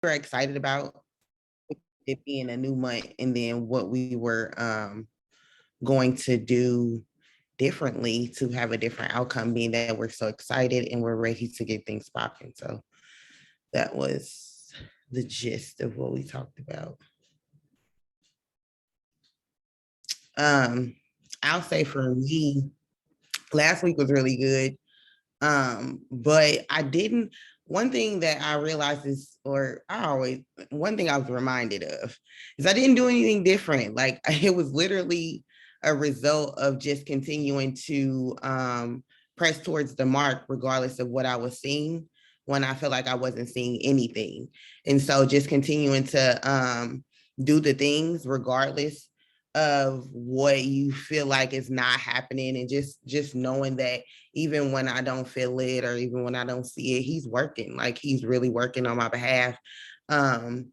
were excited about it being a new month and then what we were going to do differently to have a different outcome, being that we're so excited and we're ready to get things popping. So that was the gist of what we talked about. I'll say for me, last week was really good. But I didn't, one thing that I realized is, one thing I was reminded of is I didn't do anything different. Like it was literally a result of just continuing to press towards the mark, regardless of what I was seeing when I felt like I wasn't seeing anything. And so just continuing to do the things regardless of what you feel like is not happening, and just knowing that even when I don't feel it or even when I don't see it, he's working. Like he's really working on my behalf. And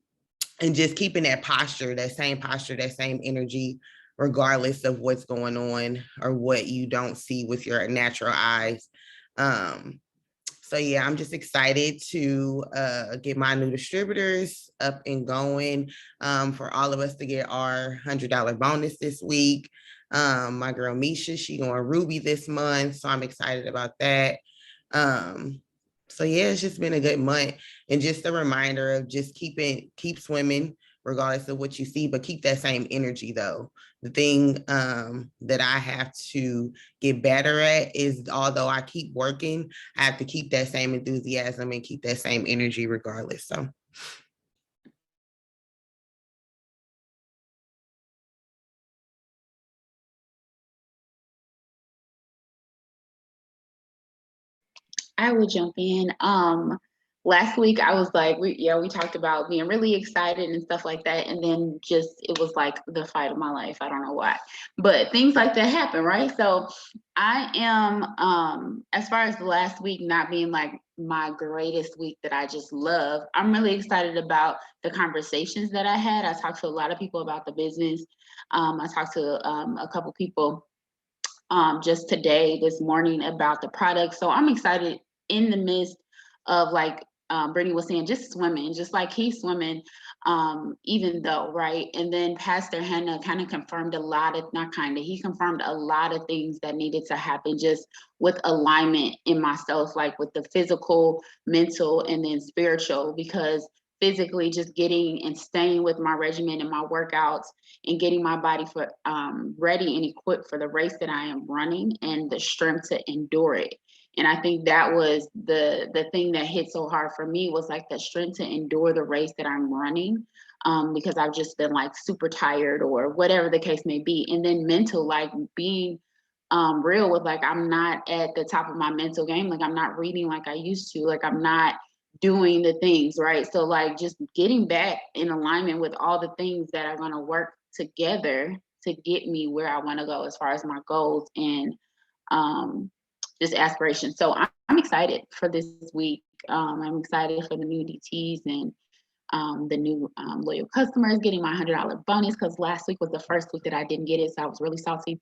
just keeping that same energy, regardless of what's going on or what you don't see with your natural eyes. So yeah, I'm just excited to get my new distributors up and going, for all of us to get our $100 bonus this week. My girl Misha, she going Ruby this month, so I'm excited about that. So yeah, it's just been a good month, and just a reminder of just keep swimming regardless of what you see, but keep that same energy though. The thing that I have to get better at is, although I keep working, I have to keep that same enthusiasm and keep that same energy regardless. So I would jump in. Last week I was like, we talked about being really excited and stuff like that, and then just it was like the fight of my life. I don't know why, but things like that happen, right? So I am, as far as the last week not being like my greatest week that I just love, I'm really excited about the conversations that I had. I talked to a lot of people about the business. I talked to a couple people just today, this morning, about the product. So I'm excited in the midst of, like Brittany was saying, just swimming, just like he's swimming, even though, right? And then Pastor Hannah kind of confirmed a lot of, not kind of, he confirmed a lot of things that needed to happen just with alignment in myself, like with the physical, mental, and then spiritual, because physically just getting and staying with my regimen and my workouts and getting my body for ready and equipped for the race that I am running, and the strength to endure it. And I think that was the thing that hit so hard for me, was like the strength to endure the race that I'm running, because I've just been like super tired or whatever the case may be. And then mental, like being real with, like, I'm not at the top of my mental game. Like I'm not reading like I used to. Like I'm not doing the things right. So like just getting back in alignment with all the things that are going to work together to get me where I want to go as far as my goals and just aspirations. So I'm excited for this week. I'm excited for the new DTs and the new loyal customers getting my $100 bonus, because last week was the first week that I didn't get it, so I was really salty.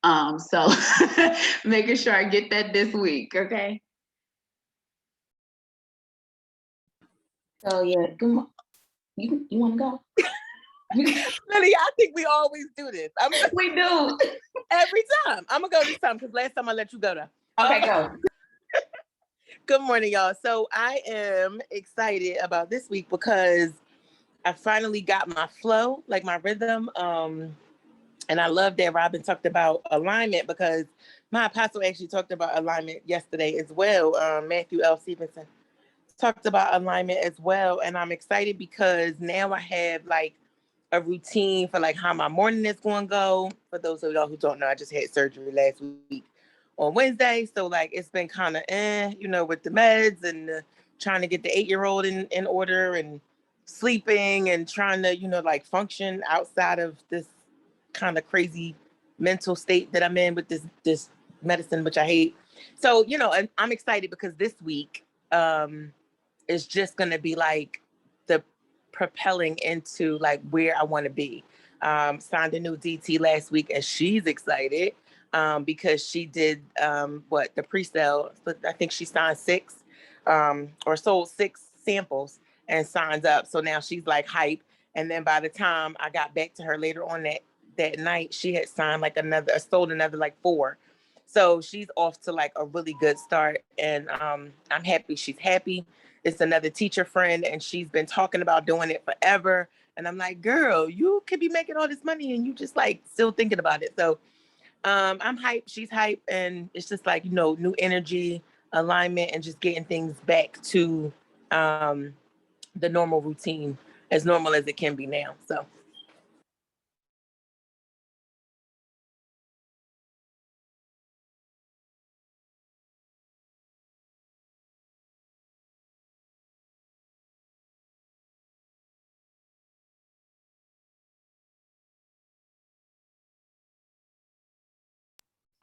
So making sure I get that this week. Okay. So yeah, you want to go? Lily, I think we always do this. We do. Every time. I'm going to go this time because last time I let you go though. Okay, go. Good morning, y'all. So I am excited about this week because I finally got my flow, like my rhythm. And I love that Robin talked about alignment, because my apostle actually talked about alignment yesterday as well. Matthew L. Stevenson talked about alignment as well. And I'm excited because now I have like a routine for like how my morning is going to go. For those of y'all who don't know, I just had surgery last week on Wednesday. So like it's been kind of with the meds and trying to get the 8-year-old in order and sleeping and trying to, like function outside of this kind of crazy mental state that I'm in with this medicine, which I hate. So, and I'm excited because this week is just going to be like the propelling into like where I want to be. Signed a new DT last week, and she's excited because she did the pre-sale. I think she signed 6 or sold 6 samples, and signs up. So now she's like hype. And then by the time I got back to her later on that night, she had signed like sold another like 4. So she's off to like a really good start. And I'm happy she's happy. It's another teacher friend, and she's been talking about doing it forever. And I'm like, girl, you could be making all this money and you just like still thinking about it. So I'm hype, she's hype, and it's just like, new energy, alignment, and just getting things back to the normal routine, as normal as it can be now. So.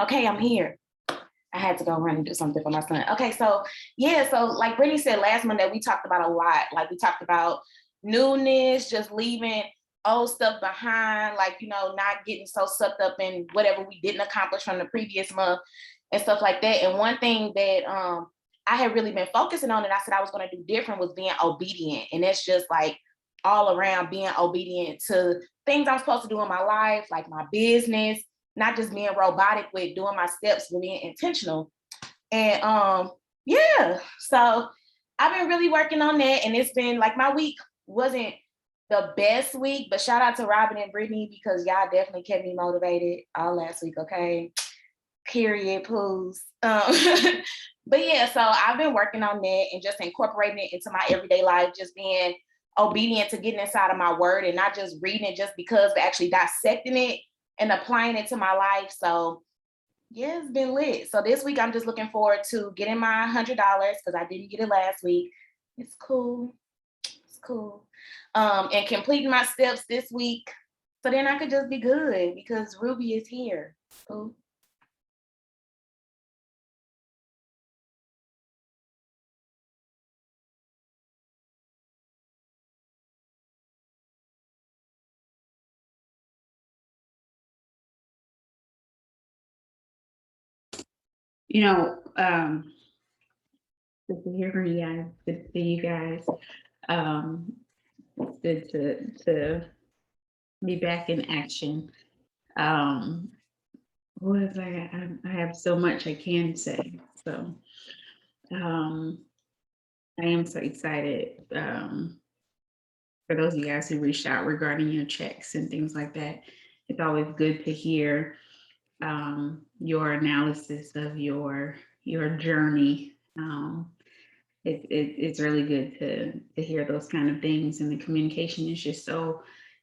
Okay, I'm here. I had to go run and do something for my son. Okay, so yeah, so like Brittany said last Monday, we talked about a lot. Like we talked about newness, just leaving old stuff behind, like, not getting so sucked up in whatever we didn't accomplish from the previous month and stuff like that. And one thing that I had really been focusing on, and I said I was going to do different, was being obedient. And it's just like all around being obedient to things I'm supposed to do in my life, like my business, not just being robotic with doing my steps, but being intentional. And yeah, so I've been really working on that. And it's been like, my week wasn't the best week, but shout out to Robin and Brittany, because y'all definitely kept me motivated all last week. Okay, period, poos. But yeah, so I've been working on that and just incorporating it into my everyday life, just being obedient to getting inside of my word and not just reading it just because, but actually dissecting it and applying it to my life. So yeah, it's been lit. So this week I'm just looking forward to getting my $100 because I didn't get it last week. It's cool. It's cool. And completing my steps this week. So then I could just be good because Ruby is here. Ooh. Good to hear from you guys. Good to see you guys. Good to be back in action. What is I have so much I can say. So I am so excited for those of you guys who reached out regarding your checks and things like that. It's always good to hear your analysis of your journey. It's really good to hear those kind of things, and the communication is just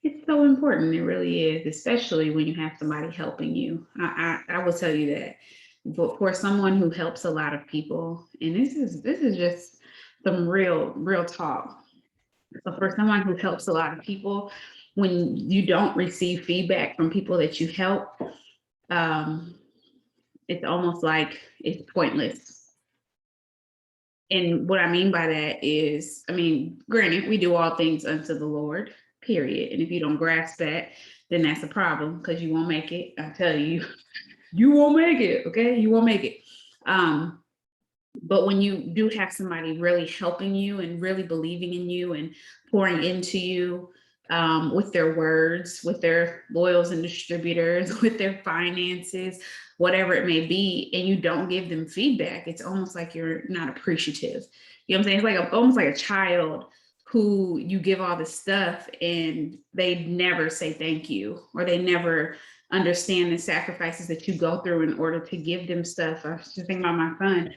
it's so important. It really is, especially when you have somebody helping you. I will tell you that, but for someone who helps a lot of people, and this is just some real talk. So for someone who helps a lot of people, when you don't receive feedback from people that you help, it's almost like it's pointless. And what I mean by that is, granted, we do all things unto the Lord, period. And if you don't grasp that, then that's a problem, because you won't make it. I tell you, you won't make it, okay? You won't make it. But when you do have somebody really helping you and really believing in you and pouring into you with their words, with their loyals and distributors, with their finances, whatever it may be, and you don't give them feedback, it's almost like you're not appreciative. You know what I'm saying? It's like almost like a child who you give all this stuff and they never say thank you, or they never understand the sacrifices that you go through in order to give them stuff. I was just thinking about my son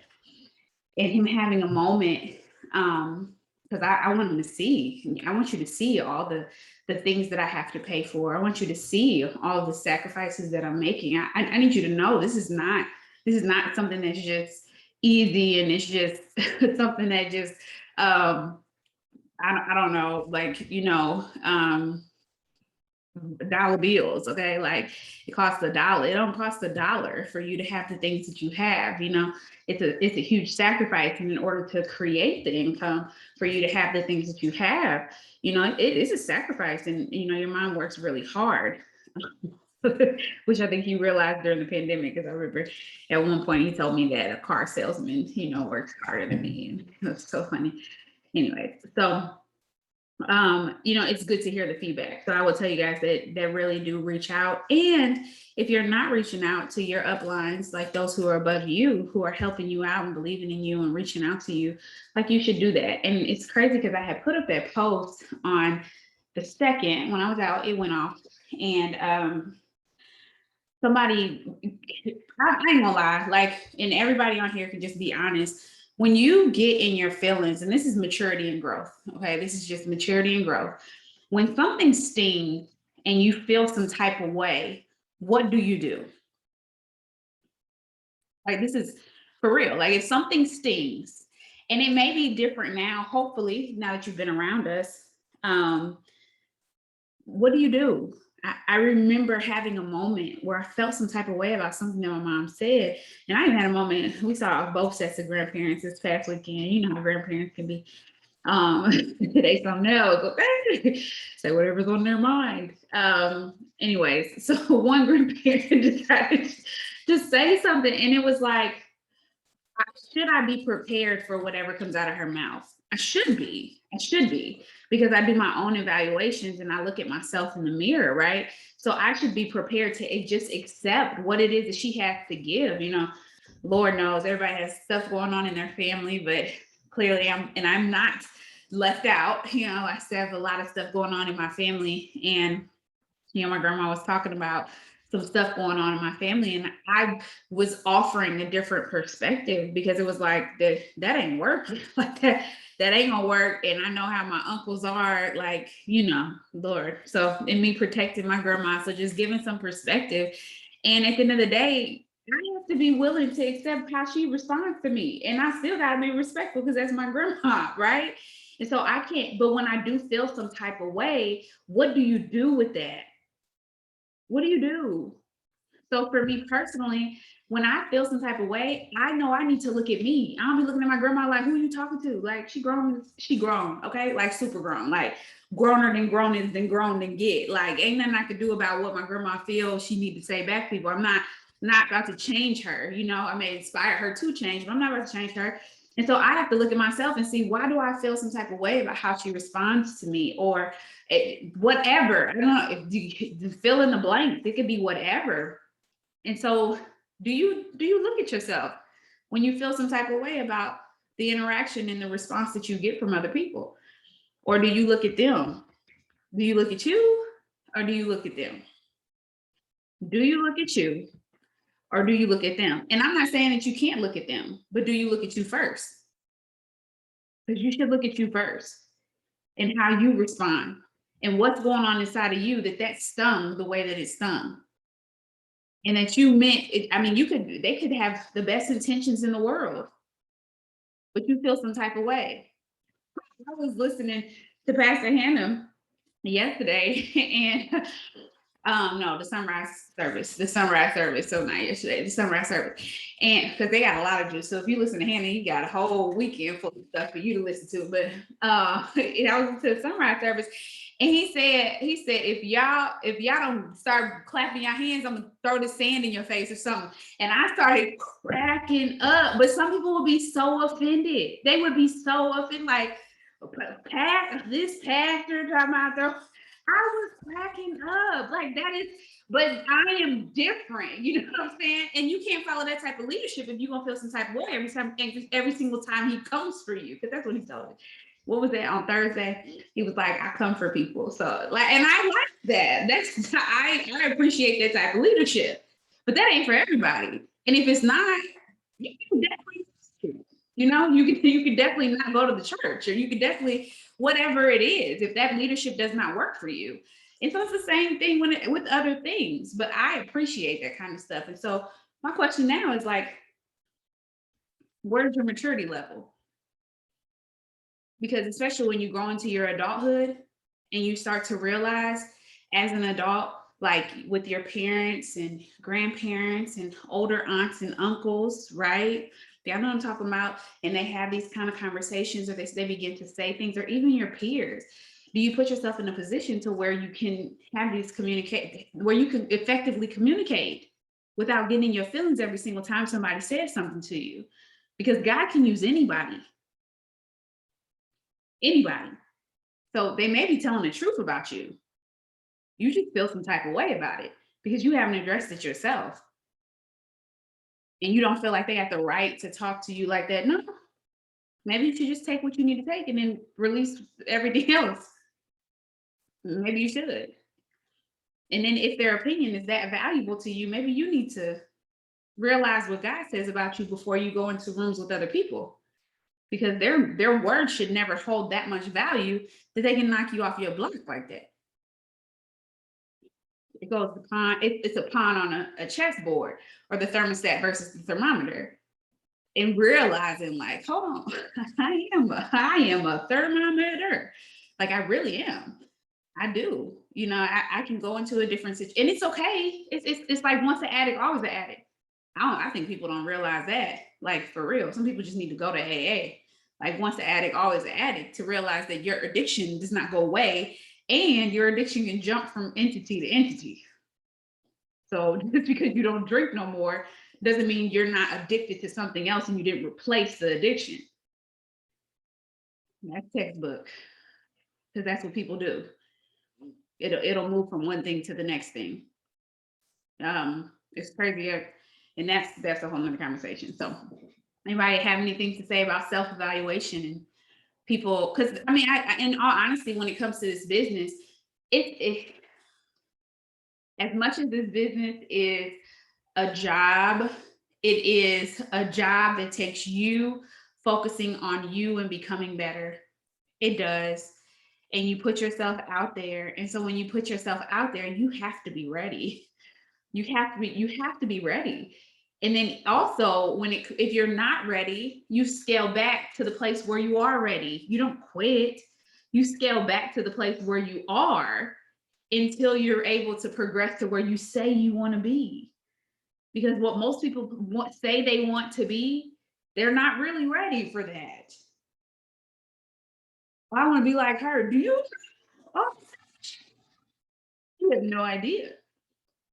and him having a moment, because I want him to see. I want you to see all the things that I have to pay for. I want you to see all of the sacrifices that I'm making. I need you to know this is not something that's just easy, and it's just something that just I don't know, like, dollar bills. Okay, like it costs $1. It don't cost $1 for you to have the things that you have. It's a huge sacrifice, and in order to create the income for you to have the things that you have, it is a sacrifice, and your mind works really hard. Which I think he realized during the pandemic, because I remember at one point he told me that a car salesman, works harder than me, and it was so funny. Anyway, so it's good to hear the feedback. So I will tell you guys that really do reach out. And if you're not reaching out to your uplines, like those who are above you, who are helping you out and believing in you and reaching out to you, like you should do that. And it's crazy because I had put up that post on the 2nd when I was out, it went off. And somebody, I ain't gonna lie, like, and everybody on here can just be honest. When you get in your feelings, and this is maturity and growth, okay? This is just maturity and growth. When something stings and you feel some type of way, what do you do? Like, this is for real. Like, if something stings, and it may be different now, hopefully, now that you've been around us, what do you do? I remember having a moment where I felt some type of way about something that my mom said. And I even had a moment, we saw both sets of grandparents this past weekend. You know how grandparents can be. They something else. Say whatever's on their mind. Anyways, so one grandparent decided to say something, and it was like, should I be prepared for whatever comes out of her mouth? I should be, because I do my own evaluations and I look at myself in the mirror, right? So I should be prepared to just accept what it is that she has to give. Lord knows everybody has stuff going on in their family, but clearly I'm not left out. I still have a lot of stuff going on in my family, and my grandma was talking about some stuff going on in my family, and I was offering a different perspective because it was like that ain't working. Like that ain't gonna work. And I know how my uncles are, like, Lord. So, in me protecting my grandma, so just giving some perspective. And at the end of the day, I have to be willing to accept how she responds to me. And I still gotta be respectful because that's my grandma, right? And so I can't, but when I do feel some type of way, what do you do with that? What do you do? So for me personally, when I feel some type of way, I know I need to look at me. I don't be looking at my grandma like, who are you talking to? Like, she grown, okay? Like, super grown, like growner than grown than get. Like, ain't nothing I could do about what my grandma feels she need to say back to people. I'm not about to change her. I may inspire her to change, but I'm not about to change her. And so I have to look at myself and see, why do I feel some type of way about how she responds to me, or whatever. I don't know, if you fill in the blanks, it could be whatever. And so do you look at yourself when you feel some type of way about the interaction and the response that you get from other people? Or do you look at them? Do you look at you, or do you look at them? Do you look at you, or do you look at them? And I'm not saying that you can't look at them, but do you look at you first? Because you should look at you first and how you respond and what's going on inside of you that stung the way that it stung. And that you meant it. I mean, they could have the best intentions in the world, but you feel some type of way. I was listening to Pastor Hannah yesterday, and no, the sunrise service, so not yesterday, the sunrise service. And because they got a lot of juice. So if you listen to Hannah, you got a whole weekend full of stuff for you to listen to. But I was to the sunrise service, and he said, if y'all don't start clapping your hands, I'm gonna throw the sand in your face or something. And I started cracking up. But some people would be so offended. They would be so offended, like, this pastor talking about their. I was cracking up, like, that is, but I am different, you know what I'm saying? And you can't follow that type of leadership if you're gonna feel some type of way every single time he comes for you, because that's what he told me. What was that on Thursday? He was like, I come for people. So, like, and I like that. I appreciate that type of leadership, but that ain't for everybody. And if it's not, you can definitely, you could definitely not go to the church, or you could definitely, whatever it is, if that leadership does not work for you. And so it's the same thing with other things, but I appreciate that kind of stuff. And so my question now is, like, where's your maturity level? Because especially when you grow into your adulthood and you start to realize as an adult, like with your parents and grandparents and older aunts and uncles, right? Y'all know what I'm talking about. And they have these kind of conversations, or they begin to say things, or even your peers. Do you put yourself in a position to where you can have these where you can effectively communicate without getting your feelings every single time somebody says something to you? Because God can use anybody. Anybody. So they may be telling the truth about you. You just feel some type of way about it because you haven't addressed it yourself. And you don't feel like they have the right to talk to you like that. No, maybe you should just take what you need to take and then release everything else. Maybe you should. And then if their opinion is that valuable to you, maybe you need to realize what God says about you before you go into rooms with other people. Because their words should never hold that much value that they can knock you off your block like that. It goes the pawn, it's a pawn on a chessboard, or the thermostat versus the thermometer. And realizing like, hold on, I am a thermometer. Like I really am. I do. You know, I can go into a different situation, and it's okay. It's like once an addict, always an addict. I think people don't realize that. Like for real, some people just need to go to AA. Like once an addict, always an addict, to realize that your addiction does not go away, and your addiction can jump from entity to entity. So just because you don't drink no more doesn't mean you're not addicted to something else and you didn't replace the addiction. That's textbook, because that's what people do. It'll move from one thing to the next thing. It's crazy, and that's a whole nother conversation. So, anybody have anything to say about self-evaluation and people? Because I mean, I in all honesty, when it comes to this business, it as much as this business is a job, it is a job that takes you focusing on you and becoming better. It does. And you put yourself out there. And so when you put yourself out there, you have to be ready. You have to be ready. And then also if you're not ready, you scale back to the place where you are ready. You don't quit. You scale back to the place where you are until you're able to progress to where you say you want to be. Because what most people say they want to be, they're not really ready for that. I want to be like her. Do you? Oh, you have no idea.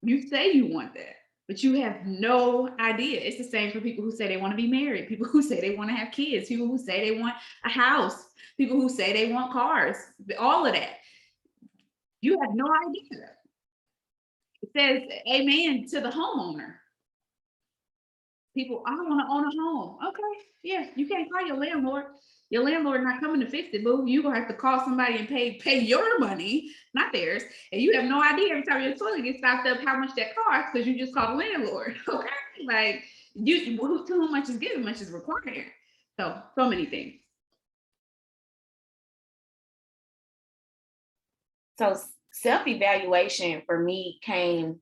You say you want that, but you have no idea. It's the same for people who say they want to be married, people who say they want to have kids, people who say they want a house, people who say they want cars, all of that. You have no idea. It says amen to the homeowner. People, I want to own a home. Okay, yeah, you can't call your landlord. Your landlord not coming to fix it, boo. You're gonna have to call somebody and pay your money, not theirs. And you have no idea every time your toilet gets stopped up how much that costs because you just called the landlord. Okay, like to whom much is given, much is required. So many things. So self-evaluation for me came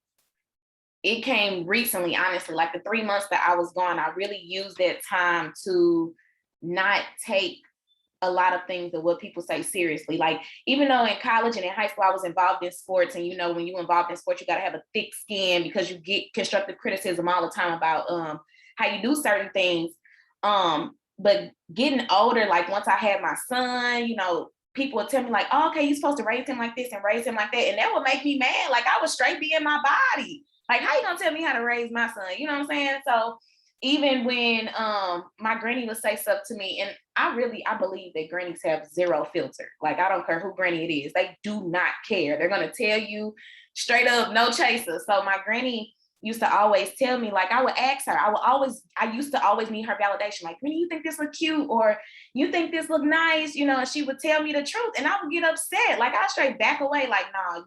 recently, honestly. Like the 3 months that I was gone, I really used that time to not take a lot of things of what people say seriously. Like even though in college and in high school I was involved in sports, and you know when you're involved in sports you got to have a thick skin because you get constructive criticism all the time about how you do certain things. But getting older, like once I had my son, you know, people would tell me like, oh, okay, you're supposed to raise him like this and raise him like that, and that would make me mad. Like I was straight being my body. Like how you gonna tell me how to raise my son? You know what I'm saying? So even when my granny would say stuff to me, and I believe that grannies have zero filter. Like I don't care who granny it is, they do not care. They're gonna tell you straight up, no chaser. So my granny used to always tell me, like I would ask her, I used to always need her validation. Like, Granny, you think this look cute, or you think this look nice, you know, and she would tell me the truth, and I would get upset. Like I straight back away, like, nah,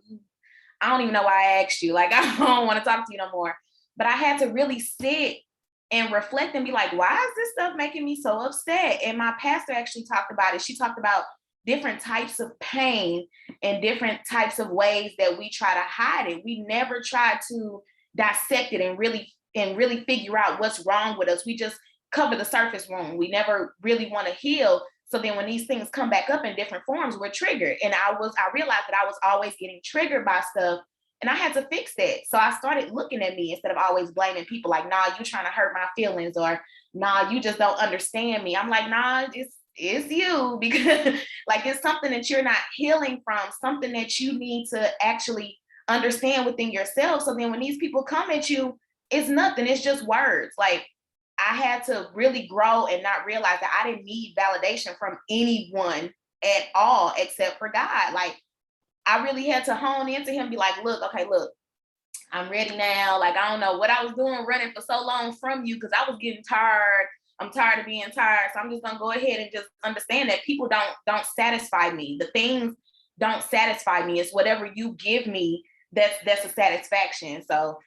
I don't even know why I asked you. Like I don't want to talk to you no more. But I had to really sit and reflect and be like, why is this stuff making me so upset? And my pastor actually talked about it. She talked about different types of pain and different types of ways that we try to hide it. We never try to dissect it and really figure out what's wrong with us. We just cover the surface wound. We never really want to heal. So then when these things come back up in different forms, we're triggered. And I realized that I was always getting triggered by stuff. And I had to fix that. So I started looking at me instead of always blaming people like, nah, you trying to hurt my feelings, or nah, you just don't understand me. I'm like, nah, it's you, because like it's something that you're not healing from, something that you need to actually understand within yourself. So then when these people come at you, it's nothing, it's just words. Like I had to really grow and not realize that I didn't need validation from anyone at all except for God. Like, I really had to hone into him, be like, look, I'm ready now. Like, I don't know what I was doing running for so long from you, because I was getting tired. I'm tired of being tired. So I'm just gonna go ahead and just understand that people don't satisfy me. The things don't satisfy me. It's whatever you give me that's a satisfaction. So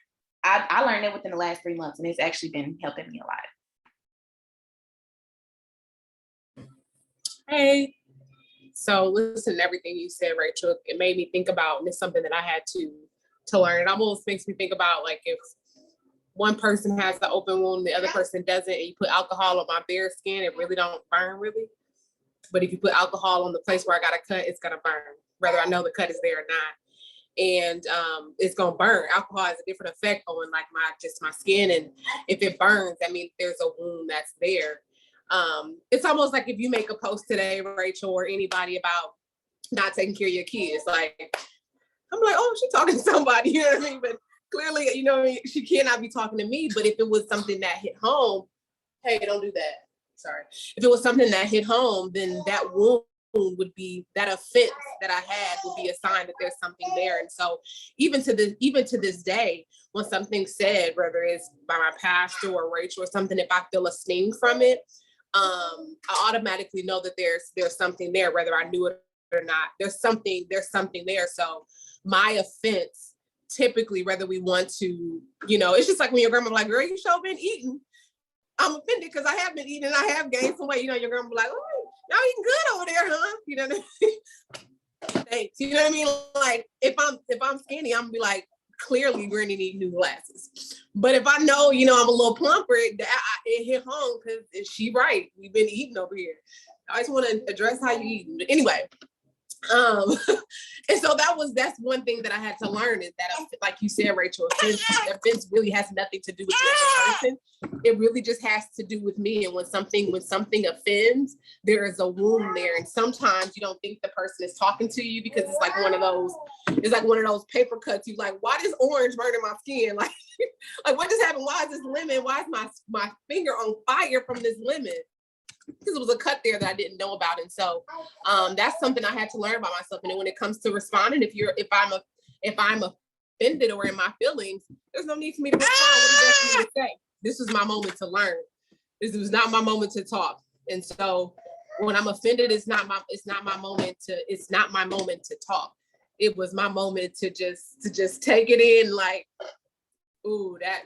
I learned it within the last 3 months, and it's actually been helping me a lot. Hey, so listen to everything you said, Rachel. It made me think about, and it's something that I had to learn. It almost makes me think about, like, if one person has the open wound, the other person doesn't, and you put alcohol on my bare skin, it really don't burn really. But if you put alcohol on the place where I got a cut, it's gonna burn, whether I know the cut is there or not. And it's gonna burn. Alcohol has a different effect on, like, my skin, and if it burns, that means there's a wound that's there. It's almost like if you make a post today, Rachel, or anybody, about not taking care of your kids, like, I'm like, oh, she's talking to somebody, you know what I mean? But clearly, you know, she cannot be talking to me. But if it was something that hit home, hey, don't do that. Sorry. If it was something that hit home, then that wound would be, that offense that I had would be a sign that there's something there. And so even to this day, when something's said, whether it's by my pastor or Rachel or something, if I feel a sting from it, I automatically know that there's something there, whether I knew it or not. There's something there. So my offense, typically, whether we want to, you know, it's just like when your grandma be like, girl, you sure been eating. I'm offended because I have been eating and I have gained some weight. You know, your grandma be like, oh, y'all eating good over there, huh? You know what I mean? Thanks. You know what I mean? Like, if I'm skinny, I'm gonna be like, clearly Granny need new glasses. But if I know, you know, I'm a little plumper, it hit home, because she right. We've been eating over here. I just want to address how you eating. But anyway, and so that's one thing that I had to learn, is that, like you said, Rachel, offense really has nothing to do with the other person. It really just has to do with me. And when something offends, there is a wound there. And sometimes you don't think the person is talking to you, because it's like one of those paper cuts. You like, why is orange burning my skin? Like, like, what just happened? Why is this lemon? Why is my finger on fire from this lemon? Because it was a cut there that I didn't know about. And so that's something I had to learn about myself. And then when it comes to responding, if I'm offended or in my feelings, there's no need for me to respond. What is there for me to say? This was my moment to learn. This was not my moment to talk. And so when I'm offended, it's not my moment to talk. It was my moment to just take it in, like, ooh, that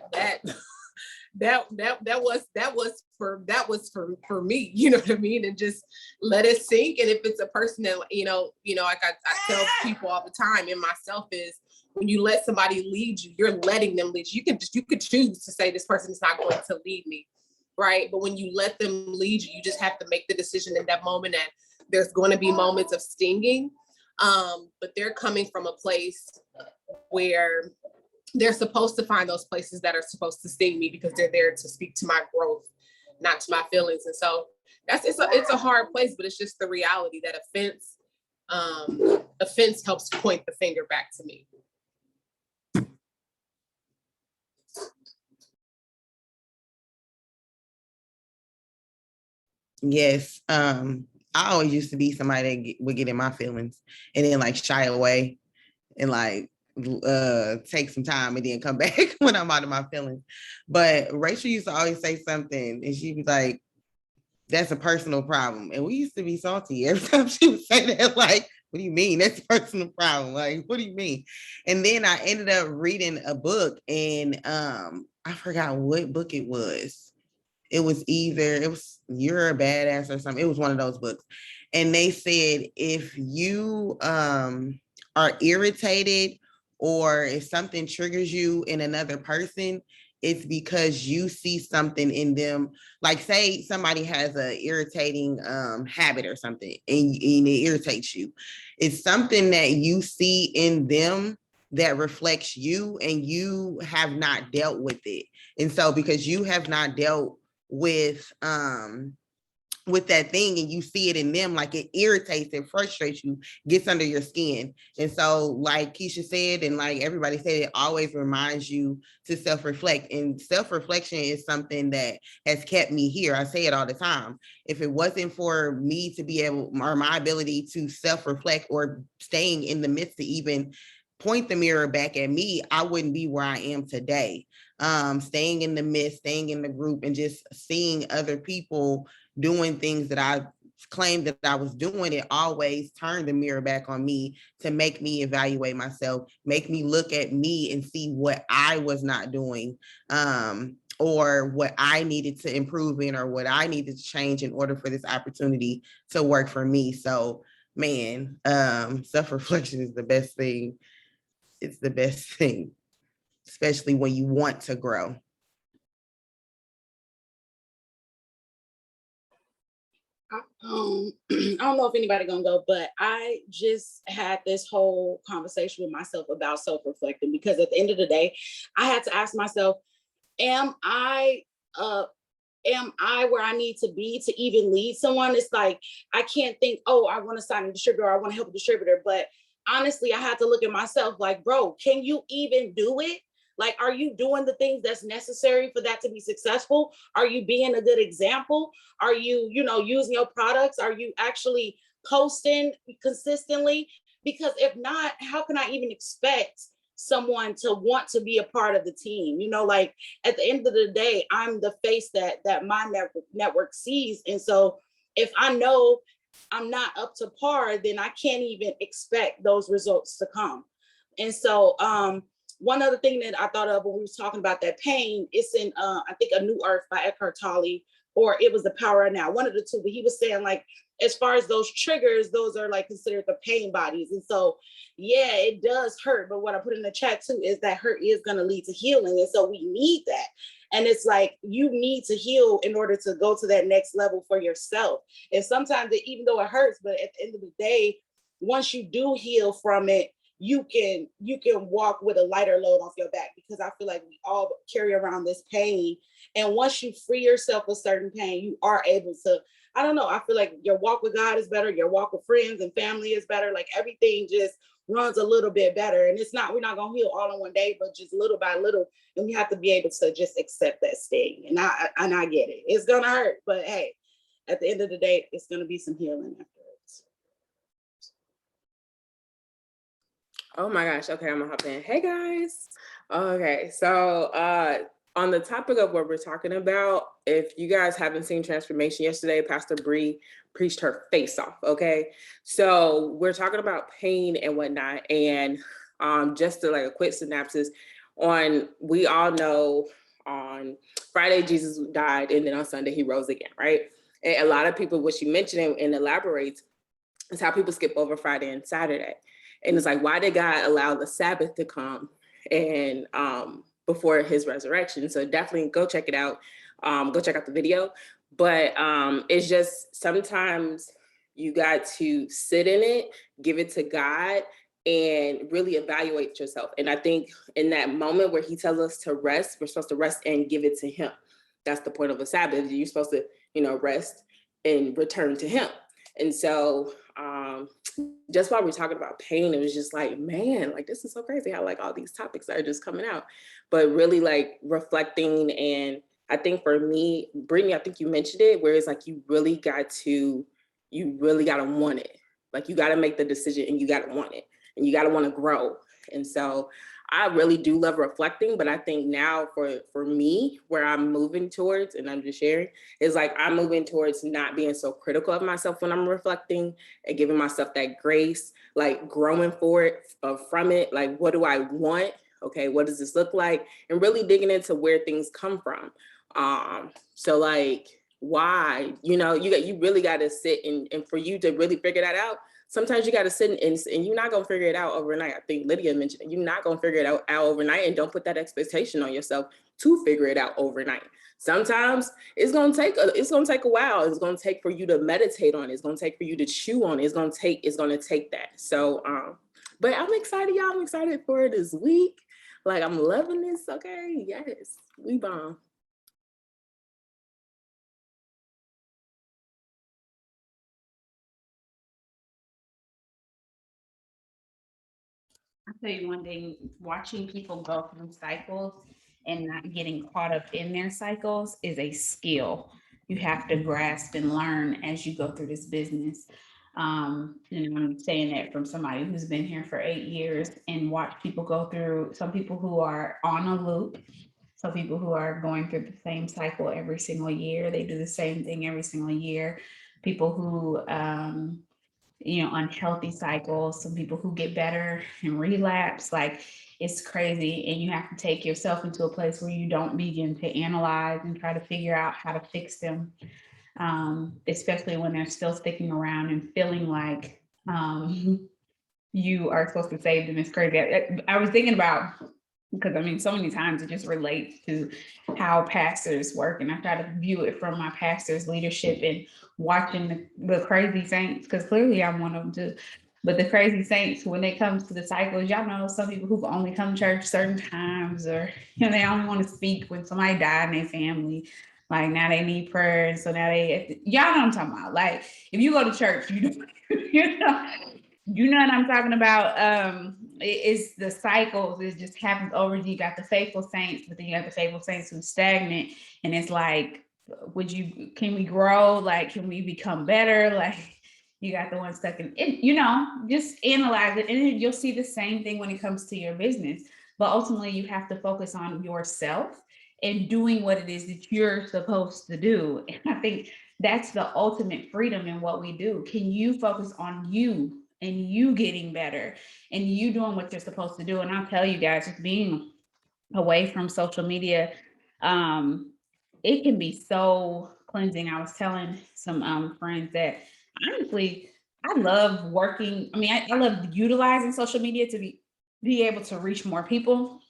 was for me, you know what I mean? And just let it sink. And if it's a person that, you know, like I tell people all the time, and myself, is when you let somebody lead you, you're letting them lead you. You could choose to say, this person is not going to lead me, right? But when you let them lead you, you just have to make the decision in that moment that there's going to be moments of stinging, but they're coming from a place where they're supposed to find those places that are supposed to sting me, because they're there to speak to my growth, not to my feelings. And so it's a hard place, but it's just the reality that offense helps point the finger back to me. Yes. I always used to be somebody that would get in my feelings and then, like, shy away and, like, take some time and then come back when I'm out of my feelings. But Rachel used to always say something, and she'd be like, that's a personal problem. And we used to be salty every time she would say that. Like, what do you mean that's a personal problem? Like, what do you mean? And then I ended up reading a book, and I forgot what book it was. It was You're a Badass or something. It was one of those books. And they said, if you are irritated, or if something triggers you in another person, it's because you see something in them. Like, say somebody has an irritating habit or something, and it irritates you. It's something that you see in them that reflects you, and you have not dealt with it. And so because you have not dealt with with that thing and you see it in them, like it irritates and frustrates you, gets under your skin. And so like Keisha said, and like everybody said, it always reminds you to self-reflect. And self-reflection is something that has kept me here. I say it all the time. If it wasn't for me to be able, or my ability to self-reflect, or staying in the midst to even point the mirror back at me, I wouldn't be where I am today. Staying in the midst, staying in the group, and just seeing other people doing things that I claimed that I was doing, it always turned the mirror back on me to make me evaluate myself, make me look at me and see what I was not doing, or what I needed to improve in, or what I needed to change in order for this opportunity to work for me. So man, self-reflection is the best thing. It's the best thing, especially when you want to grow. I don't know if anybody gonna go, but I just had this whole conversation with myself about self-reflecting, because at the end of the day, I had to ask myself, am I where I need to be to even lead someone? It's like, I can't think, oh, I want to sign a distributor, or I want to help a distributor. But honestly, I had to look at myself like, bro, can you even do it? Like, are you doing the things that's necessary for that to be successful? Are you being a good example? Are you, using your products? Are you actually posting consistently? Because if not, how can I even expect someone to want to be a part of the team? Like, at the end of the day, I'm the face that my network sees. And so if I know I'm not up to par, then I can't even expect those results to come. And so one other thing that I thought of when we was talking about that pain, it's in I think A New Earth by Eckhart Tolle, or it was The Power of Now, one of the two. But he was saying, like, as far as those triggers, those are like considered the pain bodies. And so, yeah, it does hurt. But what I put in the chat too is that hurt is going to lead to healing. And so we need that. And it's like, you need to heal in order to go to that next level for yourself. And sometimes, even though it hurts, but at the end of the day, once you do heal from it, you can walk with a lighter load off your back, because I feel like we all carry around this pain. And once you free yourself of certain pain, you are able to, I don't know, I feel like your walk with God is better, your walk with friends and family is better. Like, everything just runs a little bit better. And we're not gonna heal all in one day, but just little by little. And we have to be able to just accept that sting. And I get it. It's gonna hurt, but hey, at the end of the day, it's gonna be some healing afterwards. Oh my gosh. Okay, I'm gonna hop in. Hey guys. Okay, so on the topic of what we're talking about, if you guys haven't seen Transformation yesterday, Pastor Bree preached her face off. Okay, so we're talking about pain and whatnot, and just to like a quick synopsis we all know on Friday Jesus died, and then on Sunday he rose again, right? And a lot of people, what she mentioned and elaborates, is how people skip over Friday and Saturday. And it's like, why did God allow the Sabbath to come and before his resurrection? So definitely go check it out. Go check out the video. But it's just, sometimes you got to sit in it, give it to God, and really evaluate yourself. And I think in that moment where he tells us to rest, we're supposed to rest and give it to him. That's the point of a Sabbath. You're supposed to, rest and return to him. And so just while we're talking about pain, it was just like, man, like, this is so crazy how like all these topics are just coming out, but really like reflecting. And I think for me, Brittany, I think you mentioned it, where it's like, you really got to want it. Like, you got to make the decision and you got to want it and you got to want to grow. And so I really do love reflecting, but I think now for me, where I'm moving towards, and I'm just sharing, is like, I'm moving towards not being so critical of myself when I'm reflecting, and giving myself that grace, like growing from it. Like, what do I want? Okay, what does this look like? And really digging into where things come from. So like, why, you really got to sit and for you to really figure that out, sometimes you got to sit and you're not going to figure it out overnight. I think Lydia mentioned it. You're not going to figure it out overnight, and don't put that expectation on yourself to figure it out overnight. Sometimes it's going to take a while. It's going to take for you to meditate on it. It's going to take for you to chew on it. It's going to take that. So, but I'm excited, y'all. I'm excited for this week. Like, I'm loving this. Okay. Yes. We bomb. tell you one thing, watching people go through cycles and not getting caught up in their cycles is a skill you have to grasp and learn as you go through this business. And I'm saying that from somebody who's been here for 8 years and watched people go through, some people who are on a loop, some people who are going through the same cycle every single year. They do the same thing every single year. People who, unhealthy cycles, some people who get better and relapse, like it's crazy. And you have to take yourself into a place where you don't begin to analyze and try to figure out how to fix them, especially when they're still sticking around and feeling like you are supposed to save them. It's crazy. I was thinking about, because I mean, so many times it just relates to how pastors work. And I try to view it from my pastor's leadership and watching the crazy saints, because clearly I'm one of them too. But the crazy saints, when it comes to the cycles, y'all know some people who've only come to church certain times, or they only want to speak when somebody died in their family. Like now they need prayer, and so now y'all know what I'm talking about. Like if you go to church, you know what I'm talking about. It's the cycles. It just happens over. You got the faithful saints, but then you got the faithful saints who's stagnant, and it's like, can we grow? Like, can we become better? Like, you got the one stuck in it, just analyze it, and you'll see the same thing when it comes to your business. But ultimately, you have to focus on yourself and doing what it is that you're supposed to do. And I think that's the ultimate freedom in what we do. Can you focus on you and you getting better and you doing what you're supposed to do? And I'll tell you guys, just being away from social media, it can be so cleansing. I was telling some friends that honestly, I love working. I mean, I love utilizing social media to be able to reach more people,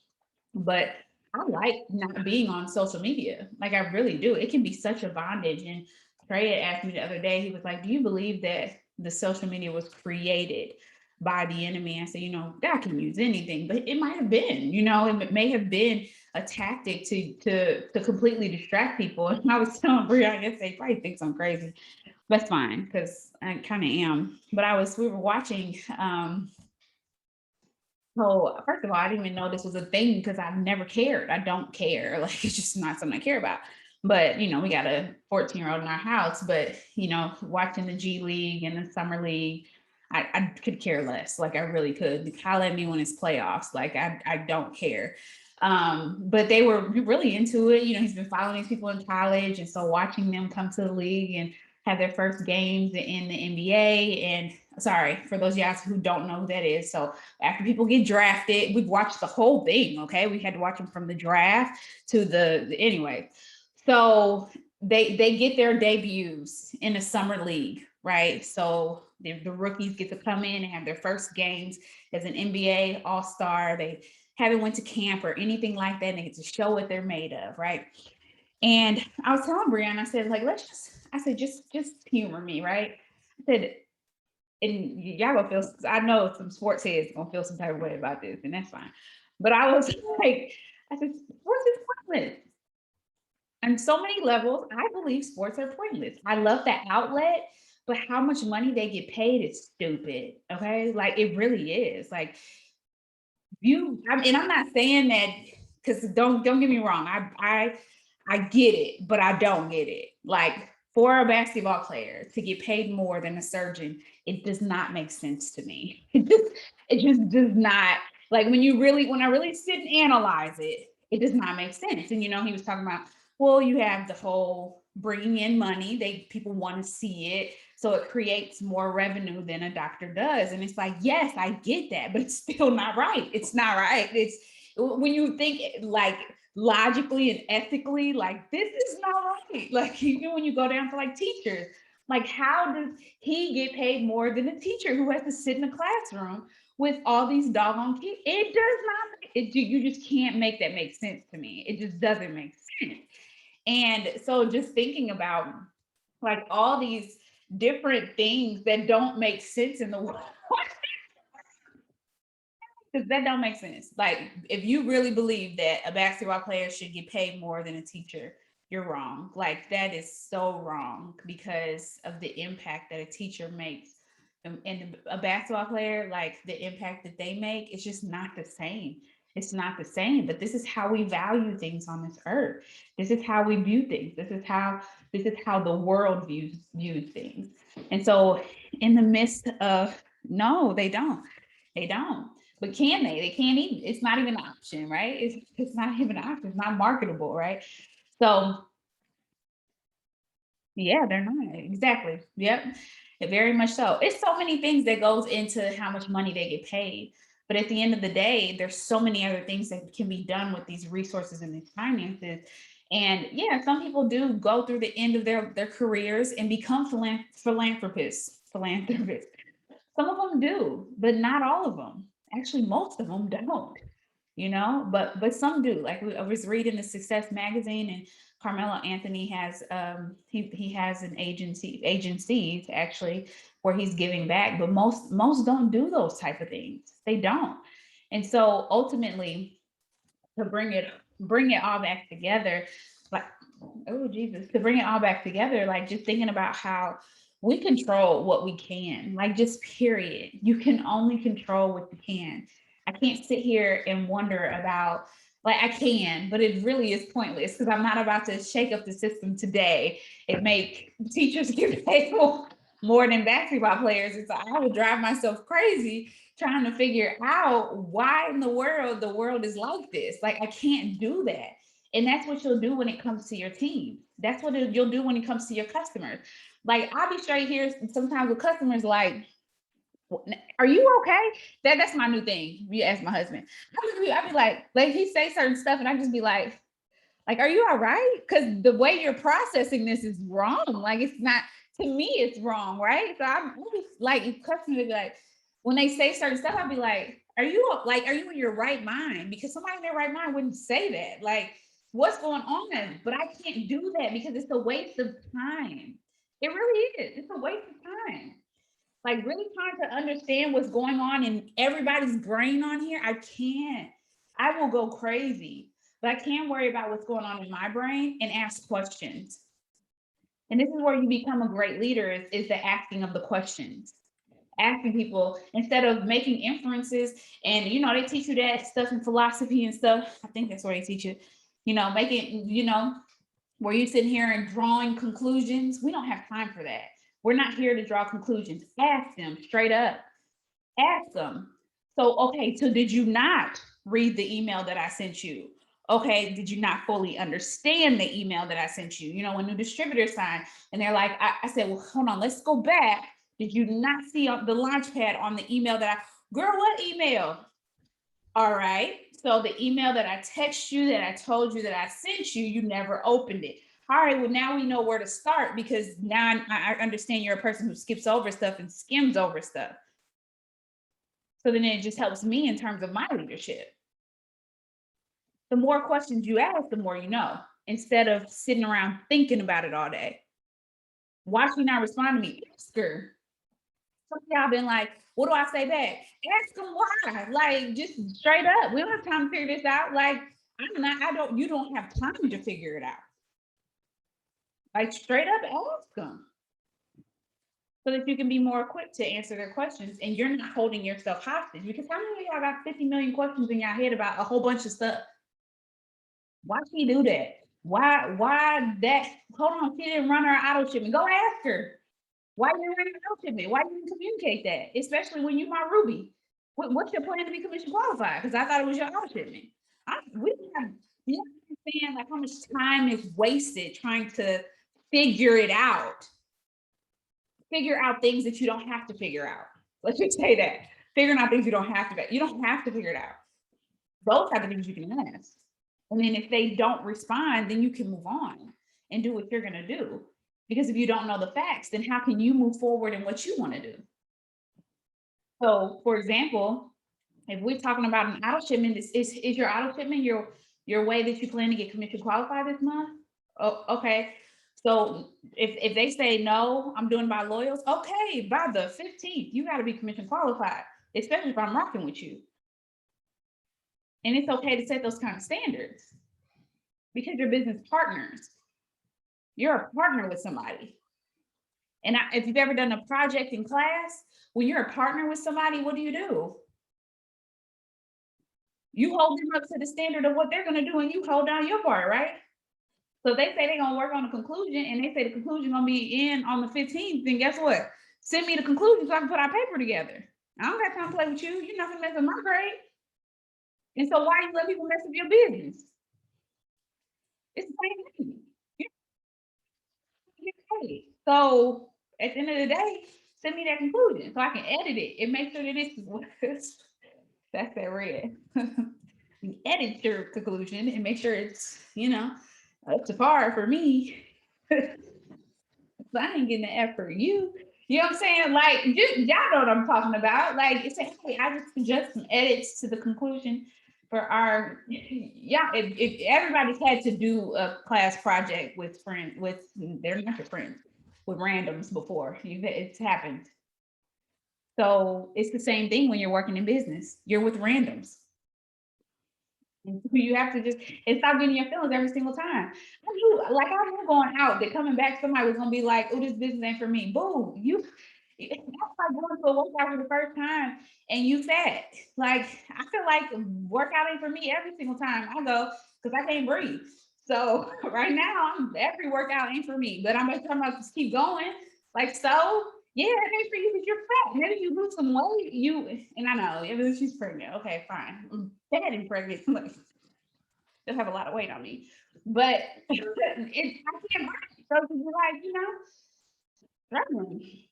but I like not being on social media. Like I really do. It can be such a bondage. And Trey had asked me the other day, he was like, do you believe that the social media was created by the enemy? I said, God can use anything, but it might have been, it may have been a tactic to completely distract people. And I was telling Bria, I guess they probably think I'm crazy. That's fine, because I kind of am. But we were watching, so first of all, I didn't even know this was a thing because I've never cared. I don't care. Like it's just not something I care about. But we got a 14-year-old in our house, but watching the G League and the Summer League, I could care less. Like I really could. Holler at me when it's playoffs. Like I don't care. But they were really into it. He's been following these people in college. And so watching them come to the league and have their first games in the NBA. And sorry, for those of y'all who don't know who that is. So after people get drafted, we've watched the whole thing. Okay. We had to watch them from the draft to anyway. So they get their debuts in the summer league, right? So the rookies get to come in and have their first games as an NBA all-star. They haven't went to camp or anything like that. And they get to show what they're made of, right? And I was telling Brianna, I said, like, just humor me, right? I said, and y'all gonna feel, I know some sports heads gonna feel some type of way about this, and that's fine. But I was like, I said, sports is pointless. On so many levels, I believe sports are pointless. I love that outlet, but how much money they get paid is stupid. Okay. Like it really is. Like and I'm not saying that because don't get me wrong. I get it, but I don't get it. Like for a basketball player to get paid more than a surgeon, it does not make sense to me. It just does not. Like when I really sit and analyze it, it does not make sense. And he was talking about, well, you have the whole bringing in money. People want to see it. So it creates more revenue than a doctor does. And it's like, yes, I get that, but it's still not right. It's not right. It's when you think like logically and ethically, like this is not right. Like even when you go down to like teachers, like how does he get paid more than a teacher who has to sit in a classroom with all these doggone kids? It does not, you just can't make that make sense to me. It just doesn't make sense. And so just thinking about like all these different things that don't make sense in the world, because that don't make sense. Like if you really believe that a basketball player should get paid more than a teacher, you're wrong. Like that is so wrong because of the impact that a teacher makes and a basketball player, like the impact that they make, it's just not the same. It's not the same, but this is how we value things on this earth. This is how we view things. This is how the world views things. And so in the midst of, no, they don't. They don't. But can they? They can't even, it's not even an option, right? It's not even an option. It's not marketable, right? So yeah, they're not. Exactly. Yep. Very much so. It's so many things that goes into how much money they get paid. But at the end of the day, there's so many other things that can be done with these resources and these finances. And yeah, some people do go through the end of their careers and become philanthropists. Some of them do, but not all of them. Actually, most of them don't. But some do. Like I was reading the Success magazine, and Carmelo Anthony has he has an agencies actually where he's giving back, but most don't do those type of things. They don't. And so ultimately, to bring it all back together, like, oh Jesus, to bring it all back together, like just thinking about how we control what we can, like just period. You can only control what you can. I can't sit here and wonder about, like I can, but it really is pointless because I'm not about to shake up the system today and make teachers get paid more than basketball players. And so I would drive myself crazy trying to figure out why in the world is like this. Like I can't do that. And that's what you'll do when it comes to your team. That's what you'll do when it comes to your customers. Like I'll be straight here sometimes with customers like, are you okay? That's my new thing. You ask my husband. I'll be like he say certain stuff and I just be like, are you all right? Because the way you're processing this is wrong. Like it's not, to me, it's wrong, right? So I'm like, customers be like, when they say certain stuff, I'll be like, are you in your right mind? Because somebody in their right mind wouldn't say that. Like, what's going on? But I can't do that because it's a waste of time. It really is. It's a waste of time. Like really trying to understand what's going on in everybody's brain on here. I can't. I will go crazy, but I can worry about what's going on in my brain and ask questions. And this is where you become a great leader is the asking of the questions. Asking people instead of making inferences. And, they teach you that stuff in philosophy and stuff. I think that's where they teach you, making, where you sitting here and drawing conclusions. We don't have time for that. We're not here to draw conclusions. Ask them straight up. Ask them. So, okay, so did you not read the email that I sent you? Okay, did you not fully understand the email that I sent you? When new distributors sign and they're like, I said, well, hold on, let's go back. Did you not see the launch pad on the email girl, what email? All right, so the email that I text you, that I told you that I sent you, you never opened it. All right, well, now we know where to start because now I understand you're a person who skips over stuff and skims over stuff. So then it just helps me in terms of my leadership. The more questions you ask, the more you know, instead of sitting around thinking about it all day. Why she not respond to me? Ask her. Some of y'all been like, what do I say back? Ask them why. Like, just straight up. We don't have time to figure this out. Like, you don't have time to figure it out. Like, straight up ask them. So that you can be more equipped to answer their questions and you're not holding yourself hostage. Because how many of y'all got 50 million questions in your head about a whole bunch of stuff? Why she do that? Why that? Hold on, she didn't run her auto shipment. Go ask her. Why you didn't run her auto shipment? Why you didn't communicate that? Especially when you my Ruby. What's your plan to be commission qualified? Because I thought it was your auto shipment. We have, you understand like how much time is wasted trying to figure it out. Figure out things that you don't have to figure out. Let's just say that. Figuring out things you don't have to. You don't have to figure it out. Those type of things you can ask. And then if they don't respond, then you can move on and do what you're going to do. Because if you don't know the facts, then how can you move forward in what you want to do? So, for example, if we're talking about an auto shipment, is your auto shipment your way that you plan to get commission qualified this month? Oh, okay. So if they say no, I'm doing by loyals, okay, by the 15th, you got to be commission qualified, especially if I'm rocking with you. And it's okay to set those kind of standards because you're business partners. You're a partner with somebody. And if you've ever done a project in class when you're a partner with somebody, what do? You hold them up to the standard of what they're gonna do and you hold down your part, right? So if they say they're gonna work on the conclusion and they say the conclusion gonna be in on the 15th, then guess what? Send me the conclusion so I can put our paper together. I don't got time to play with you. You're not gonna mess with my grade. And so why you let people mess with your business? It's the same thing. Okay. So at the end of the day, send me that conclusion so I can edit it and make sure that it's that's that red. Edit your conclusion and make sure it's, up to par for me. So I ain't getting the F for you. You know what I'm saying? Like, y'all know what I'm talking about. Like, it's like, hey, I just suggest some edits to the conclusion for our, if everybody's had to do a class project with friends, they're not your friends, with randoms before, it's happened. So it's the same thing when you're working in business. You're with randoms. And you have to just stop getting your feelings every single time. I knew going out that coming back, somebody was gonna be like, "Oh, this business ain't for me." Boo, that's like going to a workout for the first time and you fat. Like, I feel like workout ain't for me every single time I go because I can't breathe. So right now, every workout ain't for me, but I'm gonna just keep going. Like, so yeah, it ain't for you because you're fat. Maybe you lose some weight. And I know, if she's pregnant, okay, fine. I'm fat and pregnant. Like, she'll have a lot of weight on me. But I can't breathe. So you're like, struggling.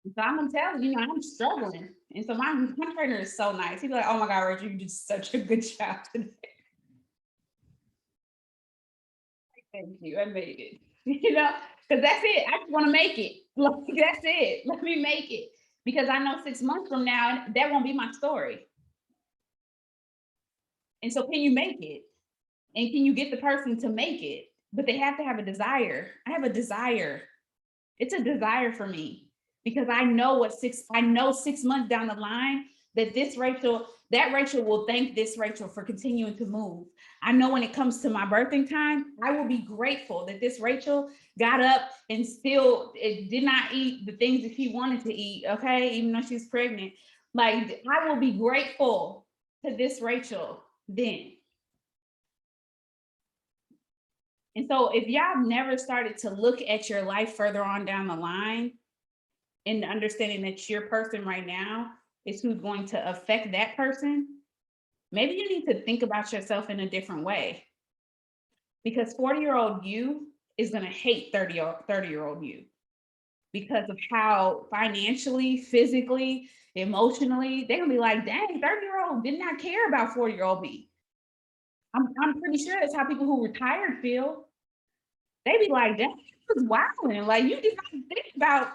So I'm gonna tell you, I'm struggling. And so my trainer is so nice. He'd be like, "Oh my God, Rachel, you did such a good job today." Thank you, I made it. Because that's it. I just want to make it. Like, that's it. Let me make it. Because I know 6 months from now, that won't be my story. And so can you make it? And can you get the person to make it? But they have to have a desire. I have a desire. It's a desire for me. Because I know 6 months down the line that that Rachel will thank this Rachel for continuing to move. I know when it comes to my birthing time, I will be grateful that this Rachel got up and still did not eat the things that she wanted to eat, okay? Even though she's pregnant. Like, I will be grateful to this Rachel then. And so if y'all never started to look at your life further on down the line, and understanding that your person right now is who's going to affect that person, maybe you need to think about yourself in a different way. Because 40-year-old you is gonna hate 30-year-old you because of how financially, physically, emotionally, they're gonna be like, dang, 30-year-old did not care about 40-year-old me. I'm pretty sure that's how people who retired feel. They be like, dang, it was wilding. Like, you did not think about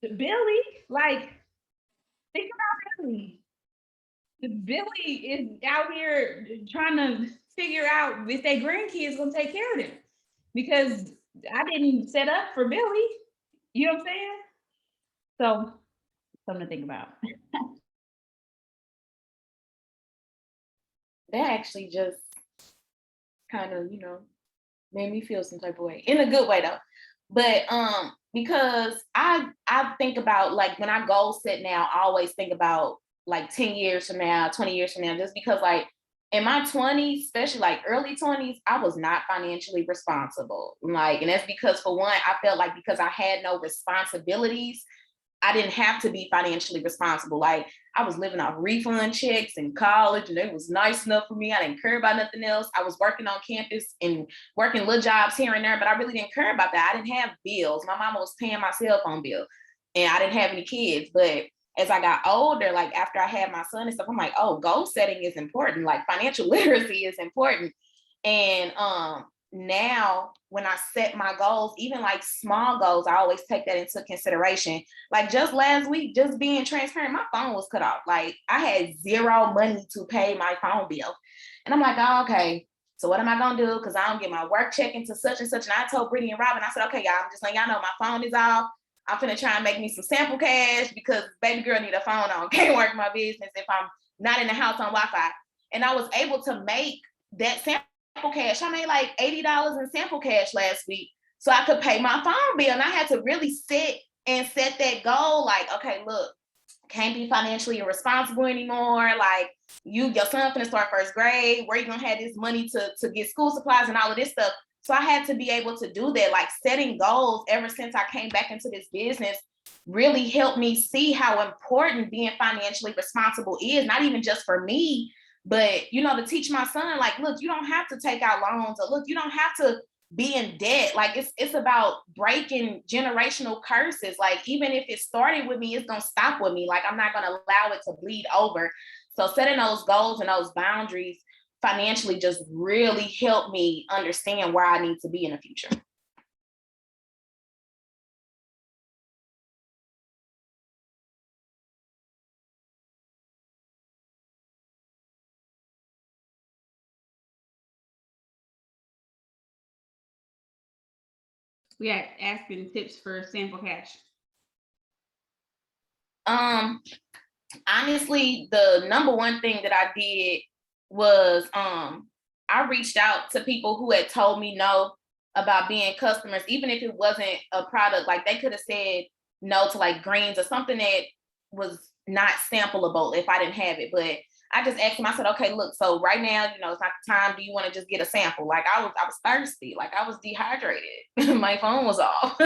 Billy, like, think about Billy. Billy is out here trying to figure out if their grandkids gonna take care of them because I didn't set up for Billy. You know what I'm saying? So, something to think about. That actually just kind of, made me feel some type of way, in a good way though. But because I think about, like, when I goal set now, I always think about like 10 years from now, 20 years from now, just because, like, in my 20s, especially like early 20s, I was not financially responsible. Like, and that's because, for one, I felt like because I had no responsibilities, I didn't have to be financially responsible. Like, I was living off refund checks in college and it was nice enough for me. I didn't care about nothing else. I was working on campus and working little jobs here and there, but I really didn't care about that. I didn't have bills. My mama was paying my cell phone bill and I didn't have any kids. But as I got older, like after I had my son and stuff, I'm like, oh, goal setting is important. Like, financial literacy is important. And now when I set my goals, even like small goals, I always take that into consideration. Like, just last week, just being transparent, my phone was cut off. Like, I had zero money to pay my phone bill. And I'm like, oh, okay, so what am I gonna do? Because I don't get my work check into such and such. And I told Brittany and Robin, I said, okay, y'all, I'm just letting y'all know my phone is off. I'm finna try and make me some sample cash because baby girl need a phone on. Can't work my business if I'm not in the house on Wi-Fi. And I was able to make that sample cash. I made like $80 in sample cash last week so I could pay my phone bill. And I had to really sit and set that goal. Like, okay, look, can't be financially irresponsible anymore. Like your son finna start first grade. Where you gonna have this money to get school supplies and all of this stuff? So I had to be able to do that. Like setting goals ever since I came back into this business really helped me see how important being financially responsible is, not even just for me, but, you know, to teach my son, like, look, you don't have to take out loans, or look, you don't have to be in debt. Like it's about breaking generational curses. Like even if it started with me, it's gonna stop with me. Like I'm not gonna allow it to bleed over. So setting those goals and those boundaries financially just really helped me understand where I need to be in the future. We are asking tips for sample cash. Honestly, the number one thing that I did was I reached out to people who had told me no about being customers, even if it wasn't a product. Like they could have said no to like greens or something that was not sampleable if I didn't have it. But I just asked them, I said, okay, look, so right now, you know, it's not the time. Do you want to just get a sample? Like I was thirsty, like I was dehydrated. My phone was off.